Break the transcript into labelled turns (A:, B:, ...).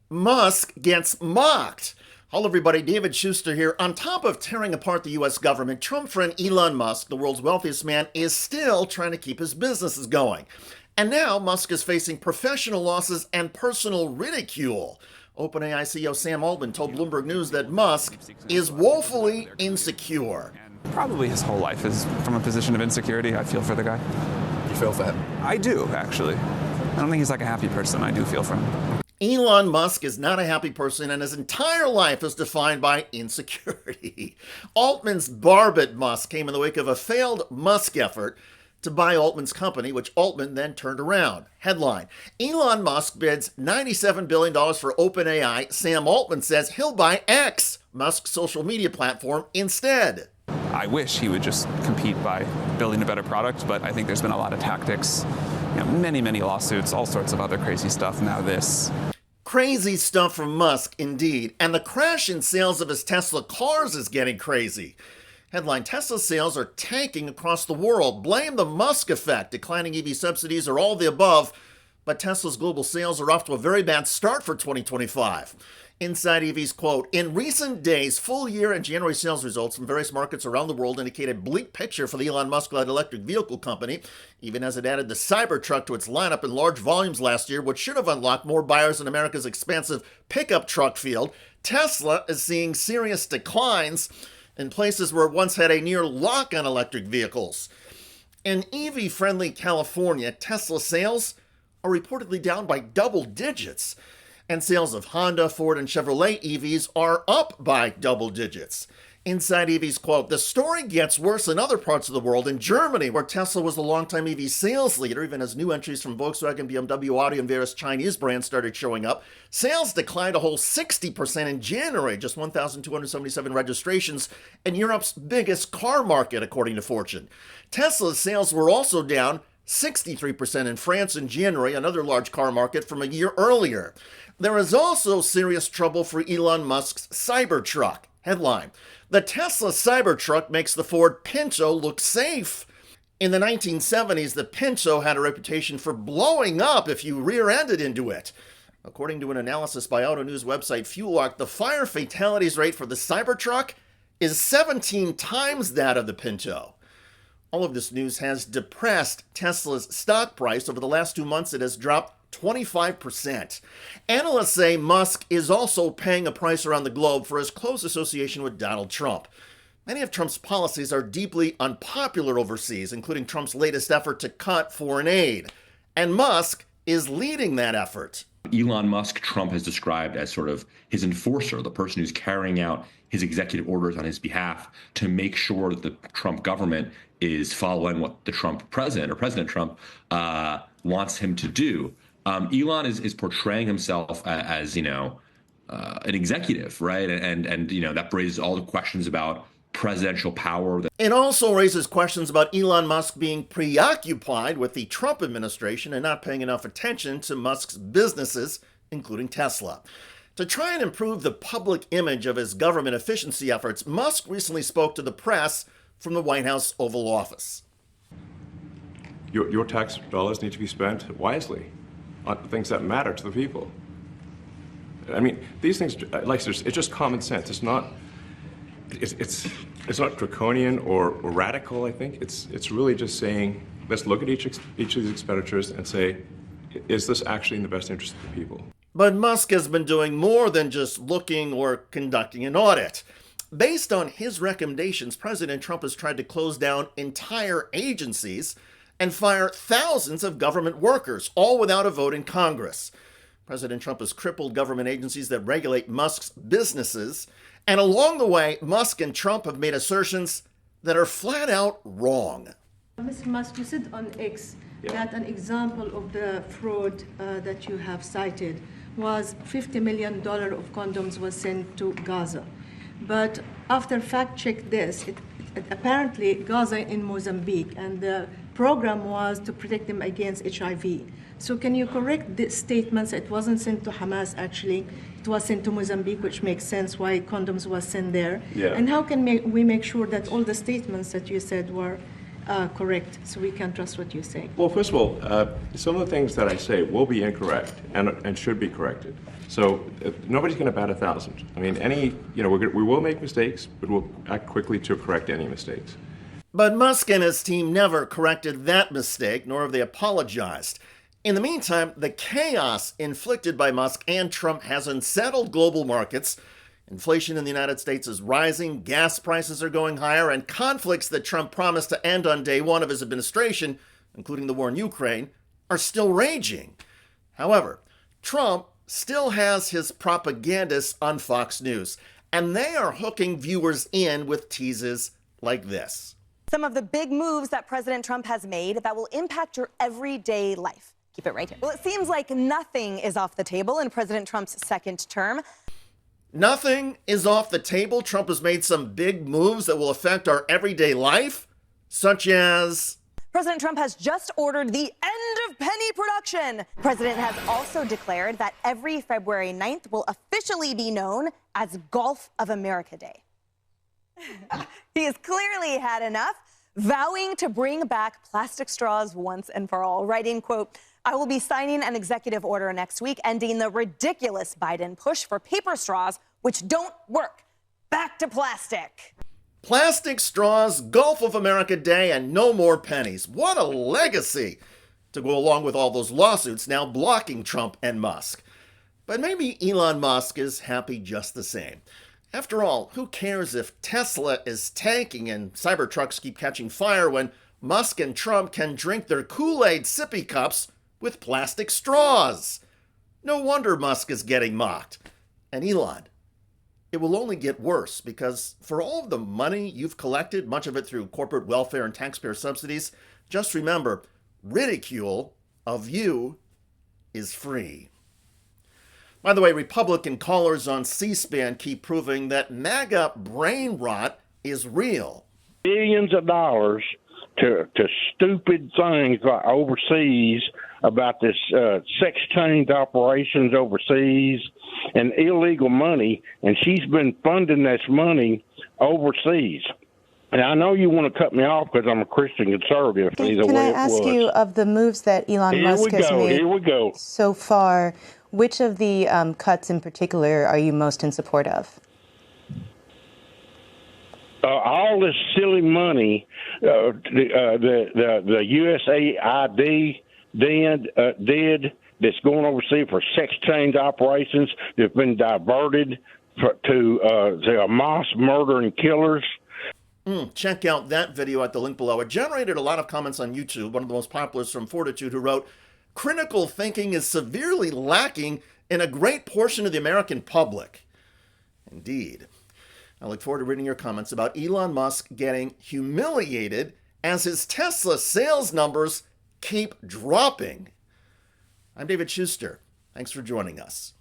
A: Musk gets mocked. Hello, everybody. David Shuster here. On top of tearing apart the U.S. government, Trump friend Elon Musk, the world's wealthiest man, is still trying to keep his businesses going. And now Musk is facing professional losses and personal ridicule. OpenAI CEO Sam Altman told Bloomberg News that Musk is woefully insecure.
B: Probably his whole life is from a position of insecurity. I feel for the guy.
C: You feel for him?
B: I do, actually. I don't think he's like a happy person. I do feel for him.
A: Elon Musk is not a happy person, and his entire life is defined by insecurity. Altman's barb at Musk came in the wake of a failed Musk effort to buy Altman's company, which Altman then turned around. Headline: Elon Musk bids $97 billion for OpenAI. Sam Altman says he'll buy X, Musk's social media platform, instead.
B: I wish he would just compete by building a better product, but I think there's been a lot of tactics, many lawsuits, all sorts of other crazy stuff. Now this.
A: Crazy stuff from Musk, indeed. And the crash in sales of his Tesla cars is getting crazy. Headline: Tesla sales are tanking across the world. Blame the Musk effect, declining EV subsidies, or all the above. But Tesla's global sales are off to a very bad start for 2025. Inside EV's quote: in recent days, full year and January sales results from various markets around the world indicate a bleak picture for the Elon Musk-led electric vehicle company, even as it added the Cybertruck to its lineup in large volumes last year, which should have unlocked more buyers in America's expansive pickup truck field. Tesla is seeing serious declines in places where it once had a near lock on electric vehicles. In EV-friendly California, Tesla sales are reportedly down by double digits. And sales of Honda, Ford, and Chevrolet EVs are up by double digits. Inside EV's quote: the story gets worse in other parts of the world. In Germany, where Tesla was the longtime EV sales leader, even as new entries from Volkswagen, BMW, Audi, and various Chinese brands started showing up, sales declined a whole 60% in January, just 1,277 registrations in Europe's biggest car market, according to Fortune. Tesla's sales were also down 63% in France in January, another large car market from a year earlier. There is also serious trouble for Elon Musk's Cybertruck. Headline: the Tesla Cybertruck makes the Ford Pinto look safe. In the 1970s, the Pinto had a reputation for blowing up if you rear-ended into it. According to an analysis by auto news website FuelArc, the fire fatalities rate for the Cybertruck is 17 times that of the Pinto. All of this news has depressed Tesla's stock price. Over the last 2 months, it has dropped 25%. Analysts say Musk is also paying a price around the globe for his close association with Donald Trump. Many of Trump's policies are deeply unpopular overseas, including Trump's latest effort to cut foreign aid. And Musk is leading that effort.
D: Elon Musk, Trump has described as sort of his enforcer, the person who's carrying out his executive orders on his behalf to make sure that the Trump government is following what the Trump president or President Trump wants him to do. Elon is portraying himself as, an executive, right? And that raises all the questions about presidential power.
A: It also raises questions about Elon Musk being preoccupied with the Trump administration and not paying enough attention to Musk's businesses, including Tesla. To try and improve the public image of his government efficiency efforts, Musk recently spoke to the press from the White House Oval Office.
E: Your tax dollars need to be spent wisely on things that matter to the people. I mean, these things, it's just common sense. It's not draconian or radical. I think it's really just saying, let's look at each of these expenditures and say, is this actually in the best interest of the people?
A: But Musk has been doing more than just looking or conducting an audit. Based on his recommendations, President Trump has tried to close down entire agencies and fire thousands of government workers, all without a vote in Congress. President Trump has crippled government agencies that regulate Musk's businesses. And along the way, Musk and Trump have made assertions that are flat out wrong.
F: Mr. Musk, you said on X that an example of the fraud that you have cited was $50 million of condoms was sent to Gaza. But after fact-check this, apparently Gaza in Mozambique, and the program was to protect them against HIV. So can you correct the statements? It wasn't sent to Hamas, actually. It was sent to Mozambique, which makes sense why condoms was sent there.
E: Yeah.
F: And how can we make sure that all the statements that you said were correct, so we can trust what you say?
E: Well, first of all, some of the things that I say will be incorrect and should be corrected. So nobody's going to bat 1,000. I mean, we will make mistakes, but we'll act quickly to correct any mistakes.
A: But Musk and his team never corrected that mistake, nor have they apologized. In the meantime, the chaos inflicted by Musk and Trump has unsettled global markets. Inflation in the United States is rising, gas prices are going higher, and conflicts that Trump promised to end on day one of his administration, including the war in Ukraine, are still raging. However, Trump still has his propagandists on Fox News, and they are hooking viewers in with teases like this.
C: Some of the big moves that President Trump has made that will impact your everyday life. Keep it right here. Well, it seems like nothing is off the table in President Trump's second term.
A: Nothing is off the table. Trump has made some big moves that will affect our everyday life, such as...
C: President Trump has just ordered the end of penny production. The president has also declared that every February 9th will officially be known as Golf of America Day. He has clearly had enough, vowing to bring back plastic straws once and for all, writing, quote, "I will be signing an executive order next week ending the ridiculous Biden push for paper straws, which don't work. Back to plastic."
A: Plastic straws, Gulf of America Day, and no more pennies. What a legacy to go along with all those lawsuits now blocking Trump and Musk. But maybe Elon Musk is happy just the same. After all, who cares if Tesla is tanking and Cybertrucks keep catching fire when Musk and Trump can drink their Kool-Aid sippy cups with plastic straws? No wonder Musk is getting mocked. And Elon, it will only get worse, because for all of the money you've collected, much of it through corporate welfare and taxpayer subsidies, just remember, ridicule of you is free. By the way, Republican callers on C-SPAN keep proving that MAGA brain rot is real.
G: Billions of dollars to stupid things like overseas about this sex change operations overseas and illegal money, and she's been funding this money overseas. And I know you want to cut me off because I'm a Christian conservative.
H: Can I ask you, of the moves that Elon Musk has made so far, which of the cuts in particular are you most in support of?
G: All this silly money, the USAID did that's going overseas for sex change operations that's been diverted to the Hamas murdering killers.
A: Check out that video at the link below. It generated a lot of comments on YouTube. One of the most popular is from Fortitude, who wrote, "Critical thinking is severely lacking in a great portion of the American public." Indeed. I look forward to reading your comments about Elon Musk getting humiliated as his Tesla sales numbers keep dropping. I'm David Shuster. Thanks for joining us.